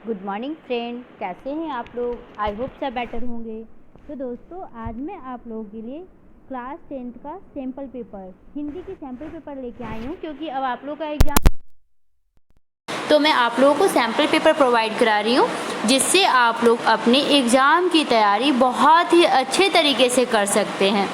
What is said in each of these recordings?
Good morning friend, कैसे हैं आप लोग। आई होप सब बेटर होंगे। तो दोस्तों, आज मैं आप लोगों के लिए क्लास 10th का सैम्पल पेपर, हिंदी की सैम्पल पेपर लेके आई हूँ, क्योंकि अब आप लोगों का एग्ज़ाम, तो मैं आप लोगों को सैम्पल पेपर प्रोवाइड करा रही हूँ, जिससे आप लोग अपने एग्ज़ाम की तैयारी बहुत ही अच्छे तरीके से कर सकते हैं।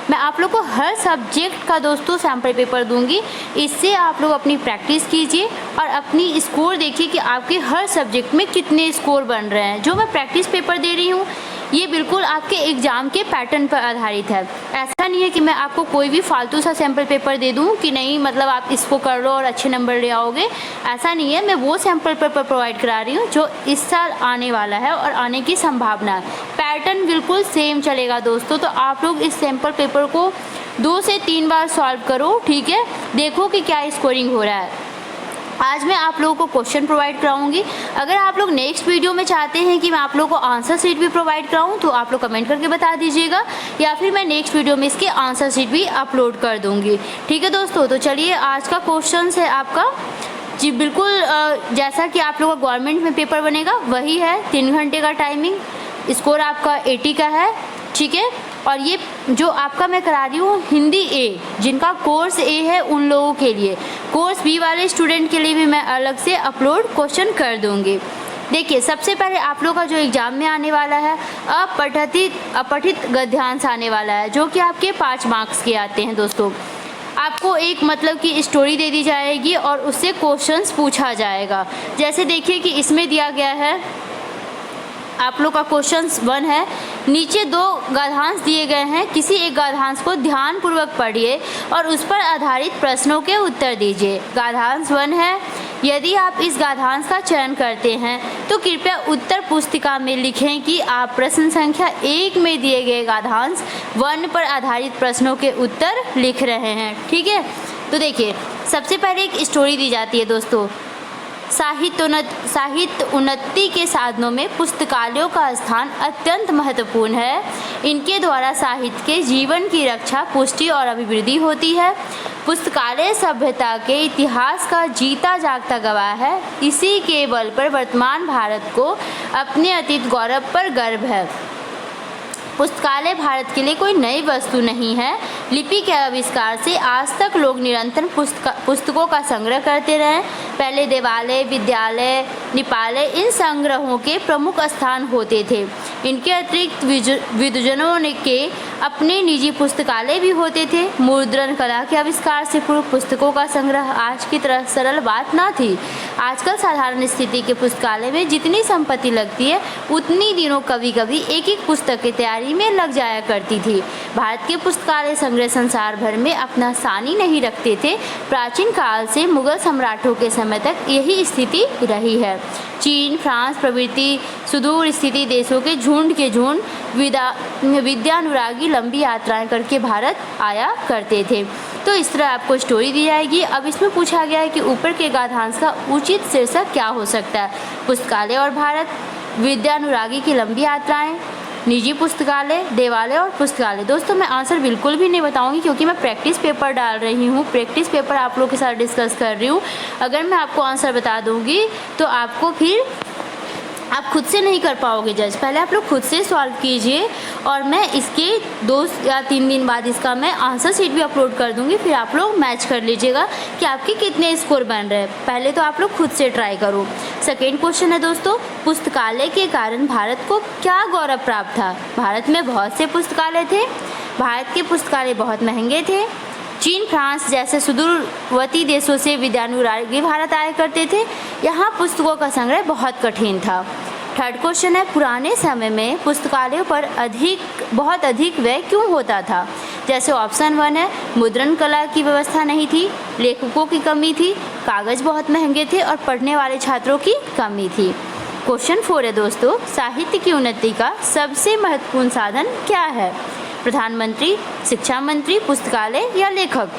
मैं आप लोग को हर सब्जेक्ट का दोस्तों सैम्पल पेपर दूंगी। इससे आप लोग अपनी प्रैक्टिस कीजिए और अपनी स्कोर देखिए कि आपके हर सब्जेक्ट में कितने स्कोर बन रहे हैं। जो मैं प्रैक्टिस पेपर दे रही हूँ ये बिल्कुल आपके एग्ज़ाम के पैटर्न पर आधारित है। ऐसा नहीं है कि मैं आपको कोई भी फालतू सा सैम्पल पेपर दे दूँ कि नहीं मतलब आप इसको कर लो और अच्छे नंबर ले आओगे। ऐसा नहीं है, मैं वो सैम्पल पेपर प्रोवाइड करा रही हूँ जो इस साल आने वाला है और आने की संभावना है। पैटर्न बिल्कुल सेम चलेगा दोस्तों। तो आप लोग इस सैम्पल पेपर को 2 से 3 बार सॉल्व करो, ठीक है। देखो कि क्या स्कोरिंग हो रहा है। आज मैं आप लोगों को क्वेश्चन प्रोवाइड कराऊंगी। अगर आप लोग नेक्स्ट वीडियो में चाहते हैं कि मैं आप लोगों को आंसर शीट भी प्रोवाइड कराऊं तो आप लोग कमेंट करके बता दीजिएगा, या फिर मैं नेक्स्ट वीडियो में इसके आंसर शीट भी अपलोड कर दूंगी, ठीक है दोस्तों। तो चलिए, आज का क्वेश्चन है आपका जी बिल्कुल जैसा कि आप लोगों का गवर्नमेंट में पेपर बनेगा वही है। 3 घंटे का टाइमिंग, स्कोर आपका 80 का है, ठीक है। और ये जो आपका मैं करा रही हूँ हिंदी ए, जिनका कोर्स ए है उन लोगों के लिए, कोर्स बी वाले स्टूडेंट के लिए भी मैं अलग से अपलोड क्वेश्चन कर दूँगी। देखिए, सबसे पहले आप लोग का जो एग्ज़ाम में आने वाला है अपठित गद्यांश आने वाला है, जो कि आपके 5 मार्क्स के आते हैं दोस्तों। आपको एक मतलब की स्टोरी दे दी जाएगी और उससे क्वेश्चंस पूछा जाएगा। जैसे देखिए कि इसमें दिया गया है, आप लोग का क्वेश्चन 1 है, नीचे 2 गद्यांश दिए गए हैं, किसी एक गद्यांश को ध्यानपूर्वक पढ़िए और उस पर आधारित प्रश्नों के उत्तर दीजिए। गद्यांश 1 है, यदि आप इस गद्यांश का चयन करते हैं तो कृपया उत्तर पुस्तिका में लिखें कि आप प्रश्न संख्या 1 में दिए गए गद्यांश 1 पर आधारित प्रश्नों के उत्तर लिख रहे हैं, ठीक है। तो देखिए, सबसे पहले एक स्टोरी दी जाती है दोस्तों। साहित्य उन्नति के साधनों में पुस्तकालयों का स्थान अत्यंत महत्वपूर्ण है। इनके द्वारा साहित्य के जीवन की रक्षा, पुष्टि और अभिवृद्धि होती है। पुस्तकालय सभ्यता के इतिहास का जीता जागता गवाह है। इसी के बल पर वर्तमान भारत को अपने अतीत गौरव पर गर्व है। पुस्तकालय भारत के लिए कोई नई वस्तु नहीं है। लिपि के आविष्कार से आज तक लोग निरंतर पुस्तकों का संग्रह करते रहे। पहले देवालय, विद्यालय, निपालय इन संग्रहों के प्रमुख स्थान होते थे। इनके अतिरिक्त विद्वजनों के अपने निजी पुस्तकालय भी होते थे। मुद्रण कला के आविष्कार से पूर्व पुस्तकों का संग्रह आज की तरह सरल बात न थी। आजकल साधारण स्थिति के पुस्तकालय में जितनी संपत्ति लगती है उतनी दिनों कभी कभी एक एक पुस्तक की तैयारी में लग जाया करती थी। भारत के पुस्तकालय संग्रह संसार भर में अपना सानी नहीं रखते थे। प्राचीन काल से मुगल सम्राटों के समय तक यही स्थिति रही है। चीन, फ्रांस प्रभृति सुदूर स्थिति देशों के झुंड विद्यानुरागी लंबी यात्राएं करके भारत आया करते थे। तो इस तरह आपको स्टोरी दी जाएगी। अब इसमें पूछा गया है कि ऊपर के गद्यांश का उचित शीर्षक क्या हो सकता है। पुस्तकालय और भारत, विद्यानुरागी की लंबी यात्राएं, निजी पुस्तकालय, देवालय और पुस्तकालय। दोस्तों, मैं आंसर बिल्कुल भी नहीं बताऊंगी क्योंकि मैं प्रैक्टिस पेपर डाल रही हूँ, प्रैक्टिस पेपर आप लोगों के साथ डिस्कस कर रही हूँ। अगर मैं आपको आंसर बता दूंगी तो आपको फिर आप खुद से नहीं कर पाओगे जज। पहले आप लोग खुद से सॉल्व कीजिए और मैं इसके 2 या 3 दिन बाद इसका मैं आंसर शीट भी अपलोड कर दूंगी। फिर आप लोग मैच कर लीजिएगा कि आपके कितने स्कोर बन रहे हैं। पहले तो आप लोग खुद से ट्राई करो। सेकेंड क्वेश्चन है दोस्तों, पुस्तकालय के कारण भारत को क्या गौरव प्राप्त था। भारत में बहुत से पुस्तकालय थे। भारत के पुस्तकालय बहुत महंगे थे। चीन, फ्रांस जैसे सुदूरवर्ती देशों से विद्यानुरागी भारत आया करते थे। यहाँ पुस्तकों का संग्रह बहुत कठिन था। थर्ड क्वेश्चन है, पुराने समय में पुस्तकालयों पर बहुत अधिक व्यय क्यों होता था। जैसे ऑप्शन 1 है, मुद्रण कला की व्यवस्था नहीं थी, लेखकों की कमी थी, कागज़ बहुत महंगे थे और पढ़ने वाले छात्रों की कमी थी। क्वेश्चन 4 है दोस्तों, साहित्य की उन्नति का सबसे महत्वपूर्ण साधन क्या है। प्रधानमंत्री, शिक्षा मंत्री, पुस्तकालय या लेखक।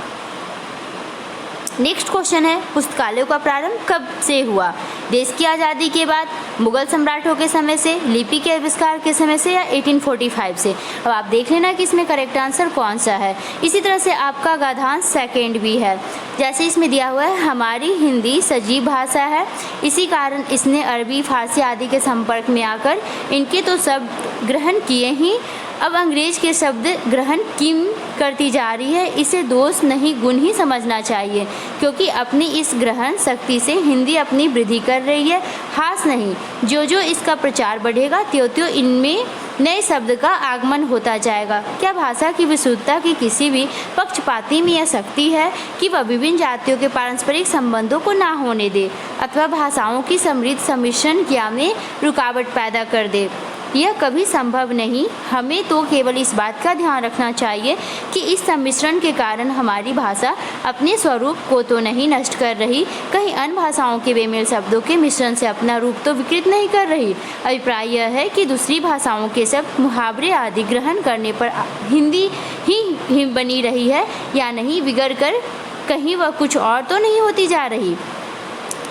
नेक्स्ट क्वेश्चन है, पुस्तकालयों का प्रारंभ कब से हुआ। देश की आज़ादी के बाद, मुगल सम्राटों के समय से, लिपि के आविष्कार के समय से, या 1845 से। अब आप देख लेना कि इसमें करेक्ट आंसर कौन सा है। इसी तरह से आपका गद्यांश सेकेंड भी है। जैसे इसमें दिया हुआ है, हमारी हिंदी सजीव भाषा है, इसी कारण इसने अरबी, फारसी आदि के संपर्क में आकर इनके तो शब्द ग्रहण किए ही, अब अंग्रेज के शब्द ग्रहण किम करती जा रही है। इसे दोष नहीं गुण ही समझना चाहिए, क्योंकि अपनी इस ग्रहण शक्ति से हिंदी अपनी वृद्धि कर रही है, हास नहीं। जो जो इसका प्रचार बढ़ेगा त्यों त्यों इनमें नए शब्द का आगमन होता जाएगा। क्या भाषा की विशुद्धता की किसी भी पक्षपाती में यह शक्ति है कि वह विभिन्न जातियों के पारस्परिक संबंधों को ना होने दे अथवा भाषाओं की समृद्ध सम्मिश्रण क्रिया में रुकावट पैदा कर दे? यह कभी संभव नहीं। हमें तो केवल इस बात का ध्यान रखना चाहिए कि इस सम्मिश्रण के कारण हमारी भाषा अपने स्वरूप को तो नहीं नष्ट कर रही, कहीं अन्य भाषाओं के बेमेल शब्दों के मिश्रण से अपना रूप तो विकृत नहीं कर रही। अभिप्राय यह है कि दूसरी भाषाओं के शब्द, मुहावरे आदि ग्रहण करने पर हिंदी ही बनी रही है या नहीं, बिगड़ कर कहीं वह कुछ और तो नहीं होती जा रही।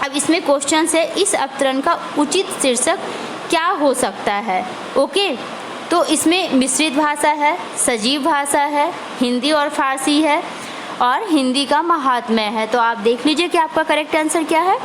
अब इसमें क्वेश्चन है, इस अवतरण का उचित शीर्षक क्या हो सकता है? ओके, तो इसमें मिश्रित भाषा है, सजीव भाषा है, हिंदी और फारसी है, और हिंदी का महात्म्य है। तो आप देख लीजिए कि आपका करेक्ट आंसर क्या है।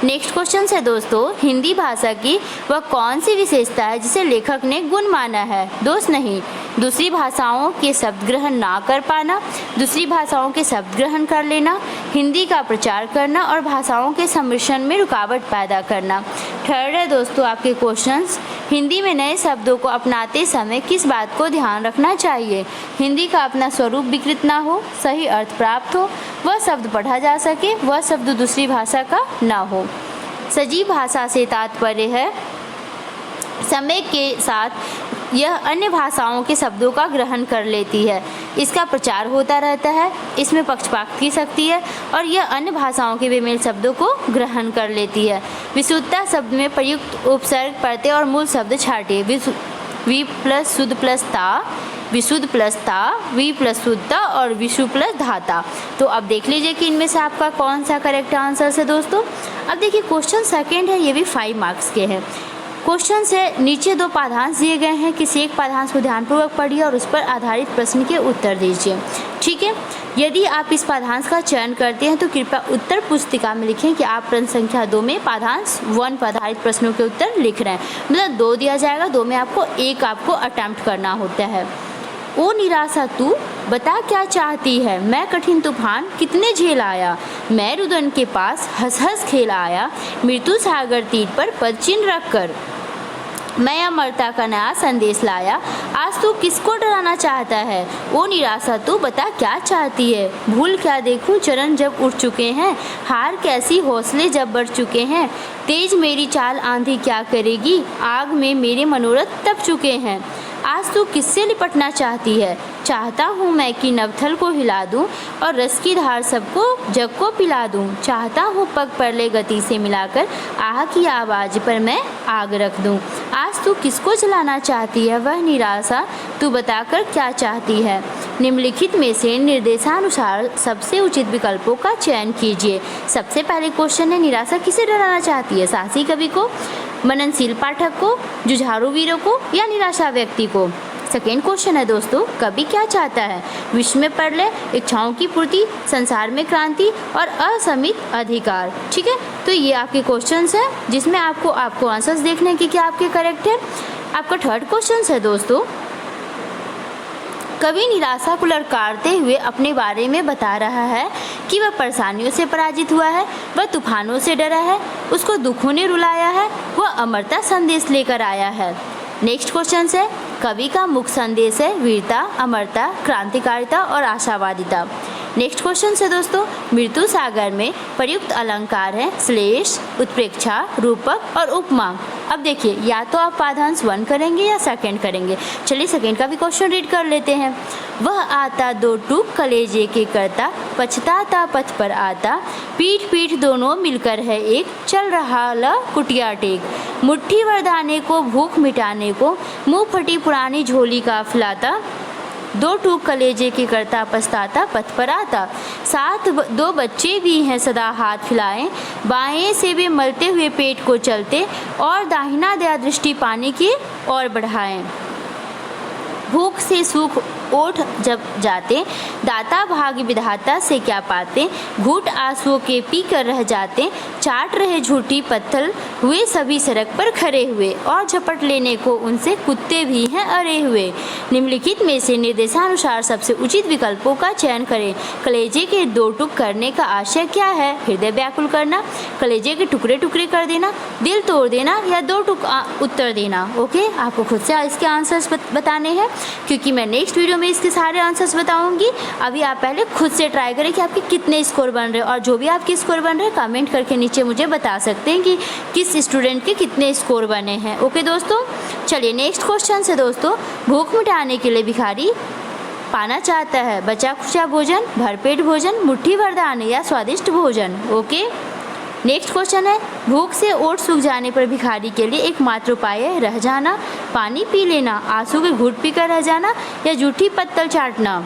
नेक्स्ट क्वेश्चन है दोस्तों, हिंदी भाषा की वह कौन सी विशेषता है जिसे लेखक ने गुण माना है? दोष नहीं। दूसरी भाषाओं के शब्द ग्रहण ना कर पाना, दूसरी भाषाओं के शब्द ग्रहण कर लेना, हिंदी का प्रचार करना और भाषाओं के सम्मिश्रण में रुकावट पैदा करना। थर्ड है दोस्तों आपके क्वेश्चंस, हिंदी में नए शब्दों को अपनाते समय किस बात को ध्यान रखना चाहिए? हिंदी का अपना स्वरूप विकृत ना हो, सही अर्थ प्राप्त हो, वह शब्द पढ़ा जा सके, वह शब्द दूसरी भाषा का ना हो। सजीव भाषा से तात्पर्य है समय के साथ यह अन्य भाषाओं के शब्दों का ग्रहण कर लेती है, इसका प्रचार होता रहता है, इसमें पक्षपात की शक्ति है और यह अन्य भाषाओं के बेमेल शब्दों को ग्रहण कर लेती है। विशुद्धता शब्द में प्रयुक्त उपसर्ग, प्रत्यय और मूल शब्द छांटिए। वि प्लस शुद्ध प्लस ता, विशुद्ध प्लस ता, वि प्लस शुद्धता और विशु प्लस धाता। तो अब देख लीजिए कि इनमें से आपका कौन सा करेक्ट आंसर है दोस्तों। अब देखिए क्वेश्चन सेकेंड है, ये भी 5 मार्क्स के हैं। क्वेश्चन से नीचे 2 पाठांश दिए गए हैं, किसी एक पाठांश को ध्यानपूर्वक पढ़िए और उस पर आधारित प्रश्न के उत्तर दीजिए। ठीक है, यदि आप इस पाठांश का चयन करते हैं तो कृपया उत्तर पुस्तिका में लिखें कि आप प्रश्न संख्या 2 में पाठांश 1 पर आधारित प्रश्नों के उत्तर लिख रहे हैं। मतलब 2 दिया जाएगा, 2 में आपको 1 अटेम्प्ट करना होता है। ओ निराशा तू बता क्या चाहती है, मैं कठिन तूफान कितने झेल आया, मैं रुदन के पास हंस हंस खेल आया, मृत्यु सागर तीर पर पद चिन्ह रख कर मैं अमरता का नया संदेश लाया, आज तू किसको डराना चाहता है, ओ निराशा तू बता क्या चाहती है, भूल क्या देखूं चरण जब उठ चुके हैं, हार कैसी हौसले जब बढ़ चुके हैं, तेज मेरी चाल आंधी क्या करेगी, आग में मेरे मनोरथ तप चुके हैं, आज तू किससे लिपटना चाहती है, चाहता हूँ मैं कि नवथल को हिला दूँ और रस की धार सबको जग को पिला दूँ, चाहता हूँ पग परले गति से मिलाकर आह की आवाज़ पर मैं आग रख दूँ, आज तू किसको जलाना चाहती है, वह निराशा तू बताकर क्या चाहती है। निम्नलिखित में से निर्देशानुसार सबसे उचित विकल्पों का चयन कीजिए। सबसे पहले क्वेश्चन है, निराशा किसे डराना चाहती है, साहसी कवि को, मननशील पाठक को, जुझारू वीरों को या निराशा व्यक्ति को। सेकेंड क्वेश्चन है दोस्तों, कवि क्या चाहता है, विश्व में प्रलय, इच्छाओं की पूर्ति, संसार में क्रांति और असीमित अधिकार। ठीक है, तो ये आपके क्वेश्चंस हैं जिसमें आपको आंसर्स देखने की क्या आपके करेक्ट है। आपका थर्ड क्वेश्चन है दोस्तों, कवि निराशा को ललकारते हुए अपने बारे में बता रहा है कि वह परेशानियों से पराजित हुआ है, वह तूफानों से डरा है, उसको दुखों ने रुलाया है, वह अमरता संदेश लेकर आया है। नेक्स्ट क्वेश्चन है, कवि का मुख्य संदेश है वीरता, अमरता, क्रांतिकारिता और आशावादिता। नेक्स्ट क्वेश्चन है दोस्तों, मृत्यु सागर में प्रयुक्त अलंकार है श्लेष, उत्प्रेक्षा, रूपक और उपमा। अब देखिए, या तो आप पाठांश 1 करेंगे या सेकंड करेंगे। चलिए सेकंड का भी क्वेश्चन रीड कर लेते हैं। वह आता 2 टूक कलेजे के करता, पछताता पथ पर आता, पीठ पीठ दोनों मिलकर है एक, चल रहा ल कुटिया टेक, मुट्ठी वरदाने को भूख मिटाने को, मुँह फटी पुरानी झोली का फुलाता, दो टूक कलेजे के करता पछताता पथ पर आता। साथ दो बच्चे भी हैं सदा हाथ फैलाए, बाएं से वे मलते हुए पेट को चलते और दाहिना दया दृष्टि पानी की ओर बढ़ाएं। भूख से सूख ओठ जब जाते, दाता भाग्य विधाता से क्या पाते। घूट आंसुओं के पी कर रह जाते, चाट रहे झूठी पत्थर हुए सभी सड़क पर खड़े हुए, और झपट लेने को उनसे कुत्ते भी हैं अरे हुए। निम्नलिखित में से निर्देशानुसार सबसे उचित विकल्पों का चयन करें। कलेजे के दो टुक करने का आशय क्या है? हृदय व्याकुल करना, कलेजे के टुकड़े टुकड़े कर देना, दिल तोड़ देना, या दो टुक उत्तर देना। ओके, आपको खुद से इसके आंसर्स बताने हैं, क्योंकि मैं नेक्स्ट वीडियो में इसके सारे आंसर्स बताऊंगी। अभी आप पहले खुद से ट्राई करें कि आपके कितने स्कोर बन रहे हैं, और जो भी आपके स्कोर बन रहे हैं कमेंट करके नीचे मुझे बता सकते हैं कि किस स्टूडेंट के कितने स्कोर बने हैं। ओके दोस्तों, चलिए नेक्स्ट क्वेश्चन से दोस्तों। भूख मिटाने के लिए भिखारी पाना चाहता है बचा खुचा भोजन, भरपेट भोजन, मुट्ठी भर दाने, या स्वादिष्ट भोजन। ओके, नेक्स्ट क्वेश्चन है, भूख से ओट सूख जाने पर भिखारी के लिए एकमात्र उपाय है रह जाना, पानी पी लेना, आंसू के घूंट पीकर रह जाना, या जूठी पत्तल चाटना।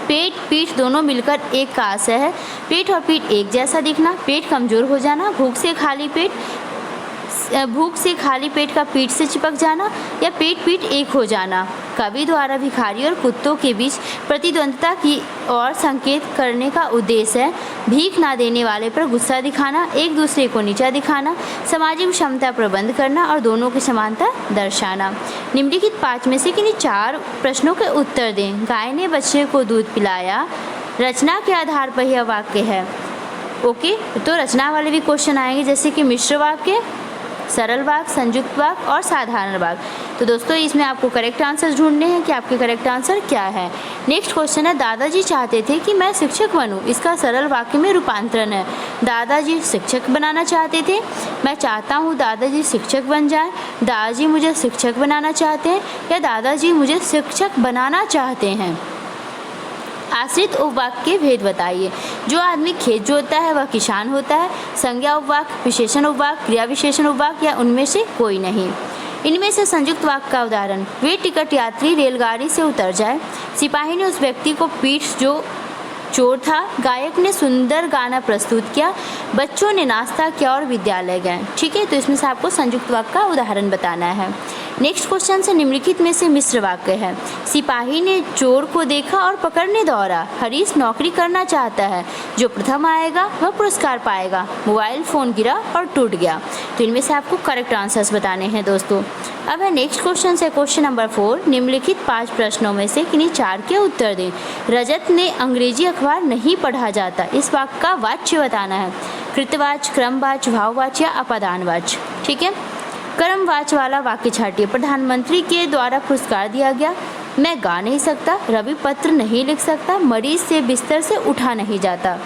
पेट पीठ दोनों मिलकर एक का आशय है। पेट और पीठ एक जैसा दिखना, पेट कमज़ोर हो जाना, भूख से खाली पेट का पीठ से चिपक जाना, या पेट पीठ एक हो जाना। कवि द्वारा भिखारी और कुत्तों के बीच प्रतिद्वंद्विता की और संकेत करने का उद्देश्य है भीख ना देने वाले पर गुस्सा दिखाना, एक दूसरे को नीचा दिखाना, सामाजिक क्षमता प्रबंध करना, और दोनों की समानता दर्शाना। निम्नलिखित 5 में से किन्हीं 4 प्रश्नों के उत्तर दें। गाय ने बच्चे को दूध पिलाया, रचना के आधार पर यह वाक्य है। ओके, तो रचना वाले भी क्वेश्चन आएंगे, जैसे कि मिश्र वाक्य, सरल वाक्य, संयुक्त वाक्य और साधारण वाक्य। तो दोस्तों इसमें आपको करेक्ट आंसर ढूंढने हैं कि आपके करेक्ट आंसर क्या है। नेक्स्ट क्वेश्चन है, दादाजी चाहते थे कि मैं शिक्षक बनूं। इसका सरल वाक्य में रूपांतरण है। दादाजी शिक्षक बनाना चाहते थे, मैं चाहता हूं दादाजी शिक्षक बन जाएं, दादाजी मुझे शिक्षक बनाना चाहते हैं, या दादाजी मुझे शिक्षक बनाना चाहते हैं। आश्रित उपवाक्य के भेद बताइए। जो आदमी खेत जोतता है वह किसान होता है। संज्ञा उपवाक्य, विशेषण उपवाक्य, क्रिया विशेषण उपवाक्य, या उनमें से कोई नहीं। इनमें से संयुक्त वाक्य का उदाहरण, वे टिकट यात्री रेलगाड़ी से उतर जाए, सिपाही ने उस व्यक्ति को पीठ जो चोर था, गायक ने सुंदर गाना प्रस्तुत किया, बच्चों ने नाश्ता किया और विद्यालय गए। ठीक है, तो इसमें से आपको संयुक्त वाक्य का उदाहरण बताना है। नेक्स्ट क्वेश्चन से निम्नलिखित में से मिश्र वाक्य है। सिपाही ने चोर को देखा और पकड़ने दौड़ा। हरीश नौकरी करना चाहता है, जो प्रथम आएगा वह पुरस्कार पाएगा। मोबाइल फ़ोन गिरा और टूट गया। तो इनमें से आपको करेक्ट आंसर्स बताने हैं दोस्तों। अब है नेक्स्ट क्वेश्चन से क्वेश्चन नंबर 4। निम्नलिखित 5 प्रश्नों में से किन्हीं 4 के उत्तर दें। रजत ने अंग्रेजी अखबार नहीं पढ़ा जाता। इस वाक्य का वाच्य बताना है। कृतवाच्य, क्रमवाच्य, भाववाच्य या अपादानवाच्य। ठीक है, कर्मवाच्य वाला वाक्य छाटिए। प्रधानमंत्री के द्वारा पुरस्कार दिया गया। मैं गा नहीं सकता, रवि पत्र नहीं लिख सकता, मरीज से बिस्तर से उठा नहीं जाता।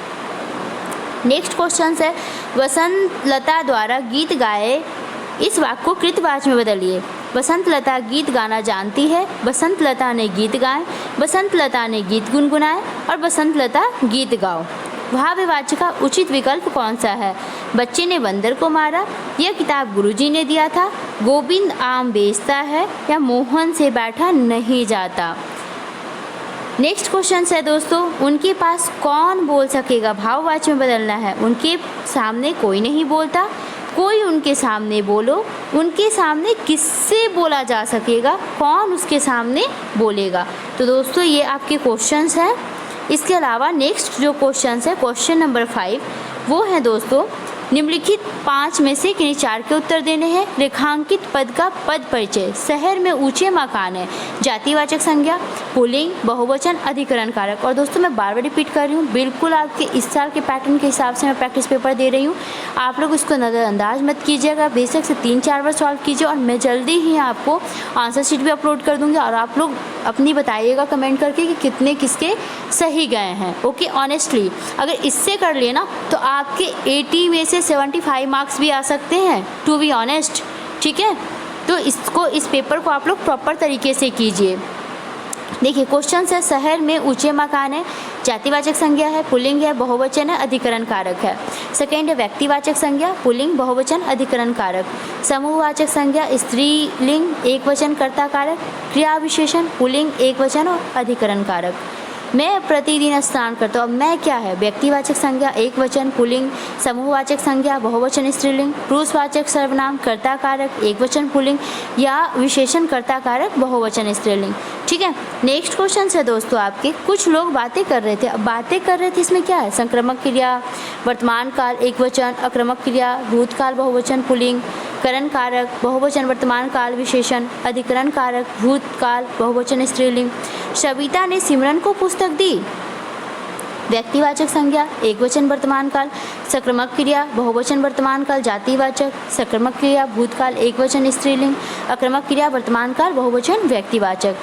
नेक्स्ट क्वेश्चन है, वसंत लता द्वारा गीत गाए। इस वाक्य को कृतवाच्य में बदलिए। बसंत लता गीत गाना जानती है, बसंत लता ने गीत गाए, बसंत लता ने गीत गुनगुनाए, और बसंत लता गीत गाओ। भाववाच्य का उचित विकल्प कौन सा है? बच्चे ने बंदर को मारा, यह किताब गुरुजी ने दिया था, गोविंद आम बेचता है, या मोहन से बैठा नहीं जाता। नेक्स्ट क्वेश्चन है दोस्तों, उनके पास कौन बोल सकेगा? भाववाच्य में बदलना है। उनके सामने कोई नहीं बोलता, कोई उनके सामने बोलो। उनके सामने किससे बोला जा सकेगा? कौन उसके सामने बोलेगा? तो दोस्तों ये आपके क्वेश्चंस हैं। इसके अलावा नेक्स्ट जो क्वेश्चन है, क्वेश्चन नंबर 5, वो है दोस्तों, निम्नलिखित 5 में से किन्हीं 4 के उत्तर देने हैं। रेखांकित पद का पद परिचय। शहर में ऊंचे मकान है। जातिवाचक संज्ञा, पुल्लिंग, बहुवचन, अधिकरण कारक। और दोस्तों मैं बार बार रिपीट कर रही हूँ, बिल्कुल आपके इस साल के पैटर्न के हिसाब से मैं प्रैक्टिस पेपर दे रही हूँ। आप लोग इसको नज़रअंदाज मत कीजिएगा, बेशक से 3-4 बार सॉल्व कीजिए, और मैं जल्दी ही आपको आंसर शीट भी अपलोड कर दूँगी, और आप लोग अपनी बताइएगा कमेंट करके कि कितने किसके सही गए हैं। ओके, ऑनेस्टली अगर इससे कर लेना तो आपके 80 में से 75 मार्क्स भी आ सकते हैं, टू बी ऑनेस्ट। ठीक है, तो इस पेपर को आप लोग प्रॉपर तरीके से कीजिए। देखिए क्वेश्चन है, शहर में ऊंचे मकान है। जातिवाचक संज्ञा है, पुल्लिंग है, बहुवचन है, अधिकरण कारक है। सेकेंड है व्यक्तिवाचक संज्ञा, पुल्लिंग, बहुवचन, अधिकरण कारक। समूहवाचक संज्ञा स्त्रीलिंग, एकवचन, कर्ता कारक। क्रिया विशेषण पुल्लिंग, एकवचन और अधिकरण कारक। मैं प्रतिदिन स्नान करता हूँ। अब मैं क्या है? व्यक्तिवाचक संज्ञा एकवचन पुल्लिंग, समूहवाचक संज्ञा बहुवचन स्त्रीलिंग, पुरुषवाचक सर्वनाम कर्ता कारक एकवचन पुल्लिंग या विशेषण कर्ता कारक बहुवचन स्त्रीलिंग। ठीक है, नेक्स्ट क्वेश्चन है दोस्तों आपके, कुछ लोग बातें कर रहे थे। अब बातें कर रहे थे इसमें क्या है? संक्रामक क्रिया, वर्तमान काल एकवचन, अक्रमक क्रिया, भूतकाल बहुवचन पुल्लिंग, करण कारक बहुवचन वर्तमान काल विशेषण, अधिकरण कारक भूतकाल बहुवचन स्त्रीलिंग। सविता ने सिमरन को पुस्तक दी। व्यक्तिवाचक संज्ञा एकवचन वर्तमान काल, संक्रामक क्रिया बहुवचन वर्तमान काल जातिवाचक, संक्रामक क्रिया भूतकाल एकवचन स्त्रीलिंग, अक्रमक क्रिया वर्तमान काल बहुवचन व्यक्तिवाचक।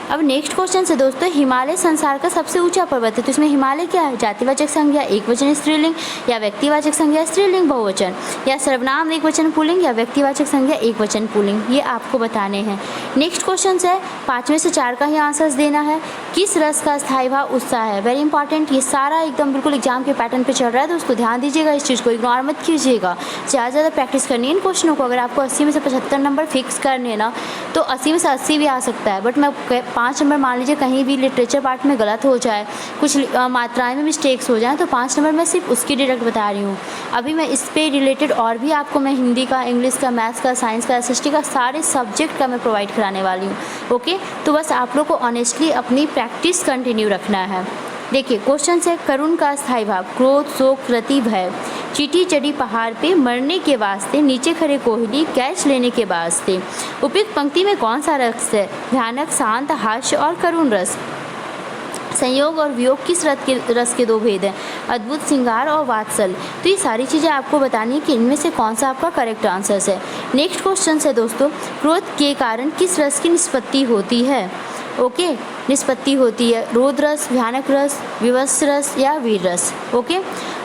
अब नेक्स्ट क्वेश्चन है दोस्तों, हिमालय संसार का सबसे ऊंचा पर्वत है। तो इसमें हिमालय क्या है? जातिवाचक संज्ञा एकवचन स्त्रीलिंग या व्यक्तिवाचक संज्ञा स्त्रीलिंग बहुवचन, या सर्वनाम एकवचन पुल्लिंग या व्यक्तिवाचक संज्ञा एकवचन पुल्लिंग, ये आपको बताने हैं। नेक्स्ट क्वेश्चन है 5 में से 4 का ही आंसर्स देना है। किस रस का स्थायी भाव उत्साह है? वेरी इंपॉर्टेंट, ये सारा एकदम बिल्कुल एग्जाम के पैटर्न पे चल रहा है दोस्तों, ध्यान दीजिएगा, इस चीज़ को इग्नोर मत कीजिएगा। ज़्यादा प्रैक्टिस करनी है इन क्वेश्चनों को। अगर आपको 80 में से 75 नंबर फिक्स करने ना, तो 80 में से 80 भी आ सकता है। बट मैं 5 नंबर मान लीजिए कहीं भी लिटरेचर पार्ट में गलत हो जाए, कुछ मात्राएं में मिस्टेक्स हो जाएं, तो 5 नंबर मैं सिर्फ उसकी डायरेक्ट बता रही हूँ। अभी मैं इस पे रिलेटेड और भी आपको मैं हिंदी का, इंग्लिश का, मैथ्स का, साइंस का, SST का सारे सब्जेक्ट का मैं प्रोवाइड कराने वाली हूँ। ओके, तो बस आप लोग को ऑनेस्टली अपनी प्रैक्टिस कंटिन्यू रखना है। देखिए क्वेश्चन है, करुण का स्थायी भाव क्रोध, शोक, रति, भय। चींटी चढ़ी पहाड़ पे मरने के वास्ते, नीचे खड़े कोहली कैच लेने के वास्ते। उपयुक्त पंक्ति में कौन सा रस है? भयानक, शांत, हास्य और करुण रस। संयोग और वियोग किस रस के 2 भेद हैं? अद्भुत, श्रृंगार और वात्सल। तो ये सारी चीज़ें आपको बतानी है कि इनमें से कौन सा आपका करेक्ट आंसर है। नेक्स्ट क्वेश्चन है दोस्तों, क्रोध के कारण किस रस की निष्पत्ति होती है? ओके, निष्पत्ति होती है रोध रस, भयानक रस, विवश रस या वीर रस। ओके,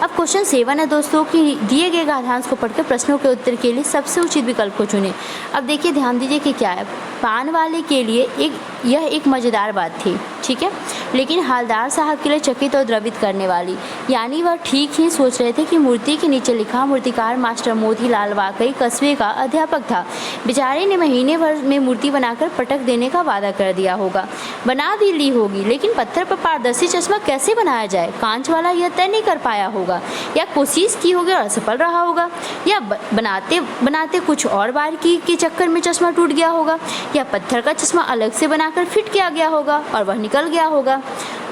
अब क्वेश्चन 7 है दोस्तों कि दिए गए गाथांश को पढ़कर प्रश्नों के उत्तर के लिए सबसे उचित विकल्प को चुनें। अब देखिए ध्यान दीजिए कि क्या है, पान वाले के लिए यह एक मज़ेदार बात थी, ठीक है, लेकिन हालदार साहब के लिए चकित और द्रवित करने वाली। यानी वह ठीक ही सोच रहे थे कि मूर्ति के नीचे लिखा मूर्तिकार मास्टर मोतीलाल वाकई कस्बे का अध्यापक था। बेचारे ने महीने भर में मूर्ति बनाकर पटक देने का वादा कर दिया होगा, बना भी ली होगी, लेकिन पत्थर पर पारदर्शी चश्मा कैसे बनाया जाए, कांच वाला यह तय नहीं कर पाया होगा, या कोशिश की होगी और असफल रहा होगा, या बनाते बनाते कुछ और बारीकी के चक्कर में चश्मा टूट गया होगा, या पत्थर का चश्मा अलग से बनाकर फिट किया गया होगा और वह निकल गया होगा।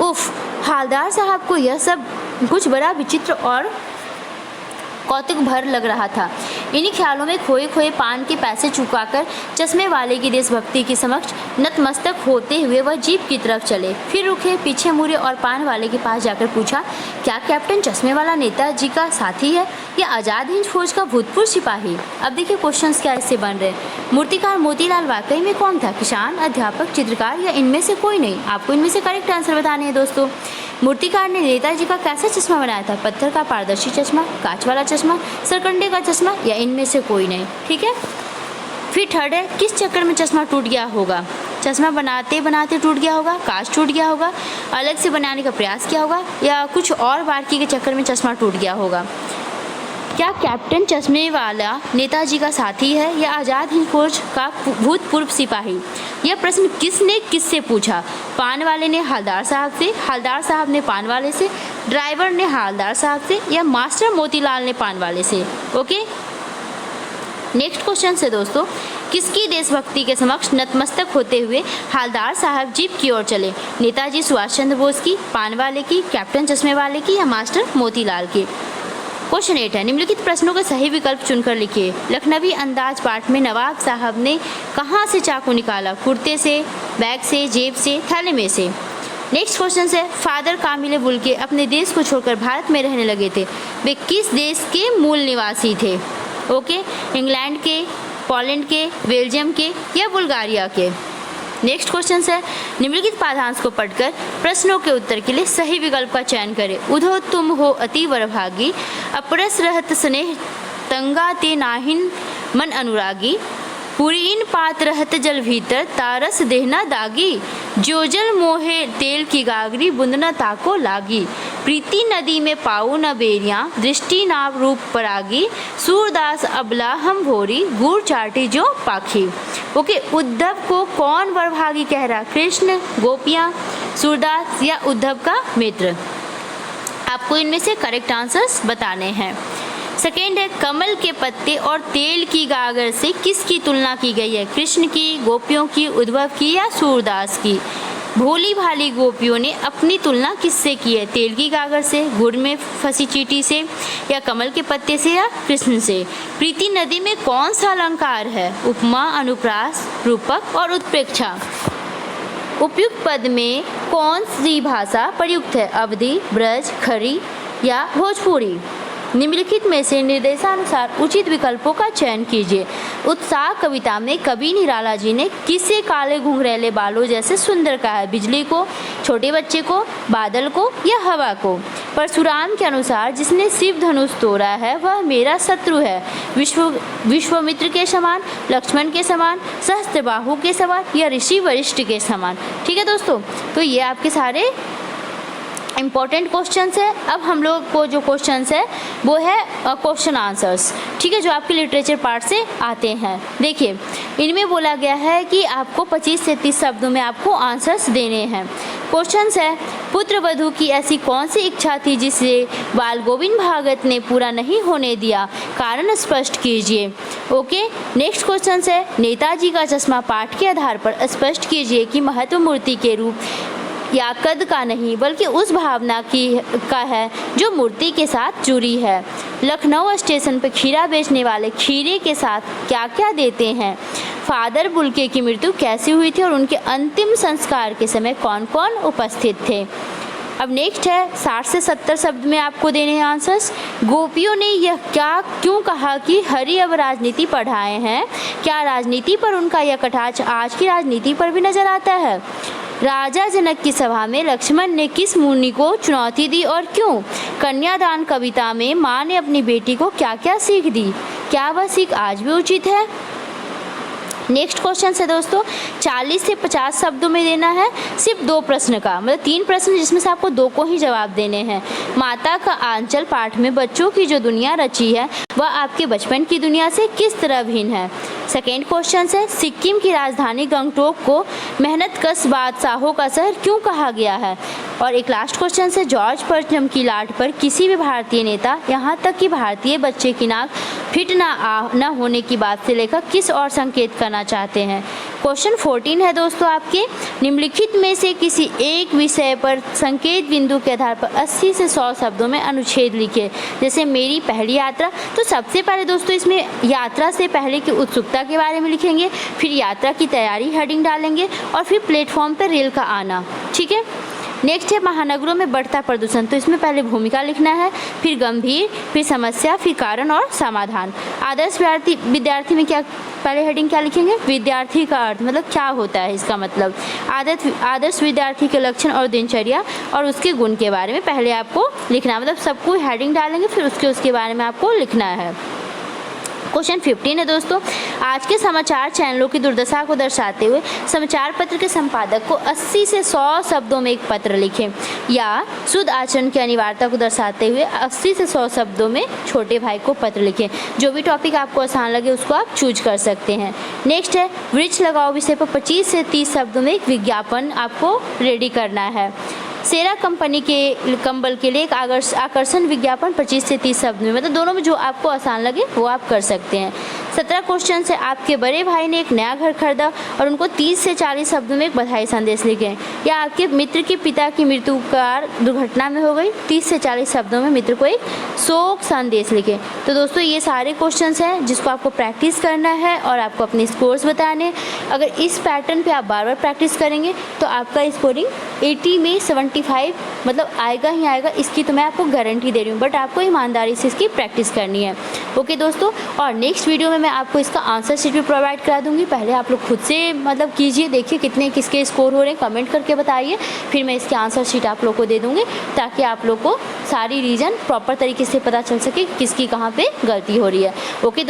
उफ, हालदार साहब को यह सब कुछ बड़ा विचित्र और कौतुक भर लग रहा था। इन्हीं ख्यालों में खोए खोए पान के पैसे चुकाकर चश्मे वाले की देशभक्ति के समक्ष नतमस्तक होते हुए वह जीप की तरफ चले। फिर रुके, पीछे मुड़े और पान वाले के पास जाकर पूछा, क्या कैप्टन चश्मे वाला नेताजी का साथी है या आज़ाद हिंद फौज का भूतपूर्व सिपाही? अब देखिए क्वेश्चंस क्या इससे बन रहे। मूर्तिकार मोतीलाल वाकई में कौन था? किसान, अध्यापक, चित्रकार या इनमें से कोई नहीं? आपको इनमें से करेक्ट आंसर बताने हैं दोस्तों। मूर्तिकार ने नेताजी का कैसा चश्मा बनाया था? पत्थर का पारदर्शी चश्मा, कांच वाला चश्मा, सरकंडे का चश्मा या इनमें से कोई नहीं? ठीक है, फिर थर्ड है, किस चक्कर में चश्मा टूट गया होगा? चश्मा बनाते बनाते टूट गया होगा, कांच टूट गया होगा, अलग से बनाने का प्रयास किया होगा, या कुछ और बारीकी के चक्कर में चश्मा टूट गया होगा? क्या कैप्टन चश्मे वाला नेताजी का साथी है या आज़ाद हिंद फौज का भूतपूर्व सिपाही? यह प्रश्न किसने किससे पूछा? पान वाले ने हालदार साहब से, हालदार साहब ने पान वाले से, ड्राइवर ने हालदार साहब से, या मास्टर मोतीलाल ने पान वाले से? ओके, नेक्स्ट क्वेश्चन है दोस्तों, किसकी देशभक्ति के समक्ष नतमस्तक होते हुए हालदार साहब जीप की ओर चले? नेताजी सुभाष चंद्र बोस की, पान वाले की, कैप्टन चश्मे वाले की या मास्टर मोतीलाल की? क्वेश्चन 8 है, निम्नलिखित प्रश्नों का सही विकल्प चुनकर लिखिए। लखनवी अंदाज पाठ में नवाब साहब ने कहाँ से चाकू निकाला? कुर्ते से, बैग से, जेब से, थैले में से? नेक्स्ट क्वेश्चन है, फादर कामिले बुल्के अपने देश को छोड़कर भारत में रहने लगे थे, वे किस देश के मूल निवासी थे? ओके, इंग्लैंड के, पोलैंड के, बेल्जियम के या बुल्गारिया के? नेक्स्ट क्वेश्चन है, निम्नलिखित पाठांश को पढ़कर प्रश्नों के उत्तर के लिए सही विकल्प का चयन करें। उधो तुम हो अति वरभागी, अपरस रहत स्नेह तंगा ते नाहिन मन अनुरागी, पुरीन पात रहत जल भीतर तारस देहना दागी, जोजल मोहे तेल की गागरी बुंदना ताको लागी, प्रीति नदी में पाऊ न बेरियां, दृष्टि नाव रूप परागी, सूरदास अबला हम भोरी, गुड़ चाटी जो पाखी। ओके, उद्धव को कौन वरभागी कह रहा? कृष्ण, गोपियां, सूरदास या उद्धव का मित्र? आपको इनमें से करेक्ट आंसर्स बताने हैं। सेकेंड है, कमल के पत्ते और तेल की गागर से किसकी तुलना की गई है? कृष्ण की, गोपियों की, उद्धव की या सूरदास की? भोली भाली गोपियों ने अपनी तुलना किससे की है? तेल की गागर से, गुड़ में फंसी चींटी से, या कमल के पत्ते से, या कृष्ण से? प्रीति नदी में कौन सा अलंकार है? उपमा, अनुप्रास, रूपक और उत्प्रेक्षा। उपयुक्त पद में कौन सी भाषा प्रयुक्त है? अवधी, ब्रज, खड़ी या भोजपुरी? निम्नलिखित में से निर्देशानुसार उचित विकल्पों का चयन कीजिए। उत्साह कविता में कवि निराला जी ने किसे काले घुंघरैले बालों जैसे सुंदर कहा है? बिजली को, छोटे बच्चे को, बादल को या हवा को? परशुराम के अनुसार जिसने शिव धनुष तोड़ा है वह मेरा शत्रु है। विश्वामित्र के समान, लक्ष्मण के समान, सहस्त्रबाहु के समान या ऋषि वशिष्ठ के समान? ठीक है दोस्तों, तो ये आपके सारे इम्पॉर्टेंट क्वेश्चंस है। अब हम लोग को जो क्वेश्चंस है वो है क्वेश्चन आंसर्स, ठीक है, जो आपके लिटरेचर पार्ट से आते हैं। देखिए, इनमें बोला गया है कि आपको 25 से 30 शब्दों में आपको आंसर्स देने हैं। क्वेश्चंस है, पुत्र वधू की ऐसी कौन सी इच्छा थी जिसे बाल गोविंद भागवत ने पूरा नहीं होने दिया? कारण स्पष्ट कीजिए। ओके, नेक्स्ट क्वेश्चंस है, नेताजी का चश्मा पाठ के आधार पर स्पष्ट कीजिए कि महत्व मूर्ति के रूप या कद का नहीं बल्कि उस भावना का है जो मूर्ति के साथ जुड़ी है। लखनऊ स्टेशन पर खीरा बेचने वाले खीरे के साथ क्या क्या देते हैं? फादर बुल्के की मृत्यु कैसी हुई थी और उनके अंतिम संस्कार के समय कौन कौन उपस्थित थे? अब नेक्स्ट है, 60 से 70 शब्द में आपको देने हैं आंसर्स। गोपियों ने यह क्यों कहा कि हरि अब राजनीति पढ़ाए हैं? क्या राजनीति पर उनका यह कटाक्ष आज की राजनीति पर भी नजर आता है? राजा जनक की सभा में लक्ष्मण ने किस मुनि को चुनौती दी और क्यों? कन्यादान कविता में माँ ने अपनी बेटी को क्या क्या सीख दी? क्या वह सीख आज भी उचित है? नेक्स्ट क्वेश्चन है दोस्तों, 40 से 50 शब्दों में देना है सिर्फ 2 प्रश्न का, मतलब 3 प्रश्न जिसमें से आपको 2 को ही जवाब देने हैं। माता का आंचल पाठ में बच्चों की जो दुनिया रची है वह आपके बचपन की दुनिया से किस तरह भिन्न है? सेकेंड क्वेश्चन है, सिक्किम की राजधानी गंगटोक को मेहनतकश बादशाहों का शहर क्यों कहा गया है? और एक लास्ट क्वेश्चन है, जॉर्ज परचम की लाट पर किसी भी भारतीय नेता, यहाँ तक कि भारतीय बच्चे की नाक फिट न होने की बात से लेकर किस और संकेत करना चाहते हैं? क्वेश्चन 14 है दोस्तों आपके, निम्नलिखित में से किसी एक विषय पर संकेत बिंदु के आधार पर 80 से 100 शब्दों में अनुच्छेद लिखे। जैसे मेरी पहली यात्रा, तो सबसे पहले दोस्तों इसमें यात्रा से पहले की उत्सुकता के बारे में लिखेंगे, फिर यात्रा की तैयारी हेडिंग डालेंगे और फिर प्लेटफॉर्म पर रेल का आना। ठीक है, नेक्स्ट है महानगरों में बढ़ता प्रदूषण, तो इसमें पहले भूमिका लिखना है, फिर गंभीर, फिर समस्या, फिर कारण और समाधान। आदर्श विद्यार्थी में क्या पहले हेडिंग क्या लिखेंगे? विद्यार्थी का अर्थ, मतलब क्या होता है इसका मतलब। आदर्श विद्यार्थी के लक्षण और दिनचर्या और उसके गुण के बारे में पहले आपको लिखना है, मतलब सबको हेडिंग डालेंगे फिर उसके बारे में आपको लिखना है। क्वेश्चन 15 है दोस्तों, आज के समाचार चैनलों की दुर्दशा को दर्शाते हुए समाचार पत्र के संपादक को 80 से 100 शब्दों में एक पत्र लिखें, या शुद्ध आचरण की अनिवार्यता को दर्शाते हुए 80 से 100 शब्दों में छोटे भाई को पत्र लिखें। जो भी टॉपिक आपको आसान लगे उसको आप चूज कर सकते हैं। नेक्स्ट है, वृक्ष लगाओ विषय पर 25 से 30 शब्दों में एक विज्ञापन आपको रेडी करना है। सेरा कंपनी के कंबल के लिए एक आकर्षण विज्ञापन 25 से 30 शब्द में, मतलब दोनों में जो आपको आसान लगे वो आप कर सकते हैं। 17 क्वेश्चन से आपके बड़े भाई ने एक नया घर खरीदा और उनको 30 से 40 शब्दों में एक बधाई संदेश लिखें, या आपके मित्र के पिता की मृत्यु कार दुर्घटना में हो गई, 30 से 40 शब्दों में मित्र को एक शोक संदेश लिखें। तो दोस्तों ये सारे क्वेश्चंस हैं जिसको आपको प्रैक्टिस करना है और आपको अपने स्कोर्स बताने। अगर इस पैटर्न पे आप बार बार प्रैक्टिस करेंगे तो आपका स्कोरिंग 80 में 75 मतलब आएगा ही आएगा, इसकी तो मैं आपको गारंटी दे रही हूँ, बट आपको ईमानदारी से इसकी प्रैक्टिस करनी है। ओके दोस्तों, और नेक्स्ट वीडियो में मैं आपको इसका आंसर शीट भी प्रोवाइड करा दूंगी। पहले आप लोग खुद से मतलब कीजिए, देखिए कितने किसके स्कोर हो रहे हैं, कमेंट करके बताइए, फिर मैं इसके आंसर शीट आप लोग को दे दूँगी ताकि आप लोग को सारी रीजन प्रॉपर तरीके से पता चल सके किसकी कहाँ पर गलती हो रही है। ओके दोस्तों।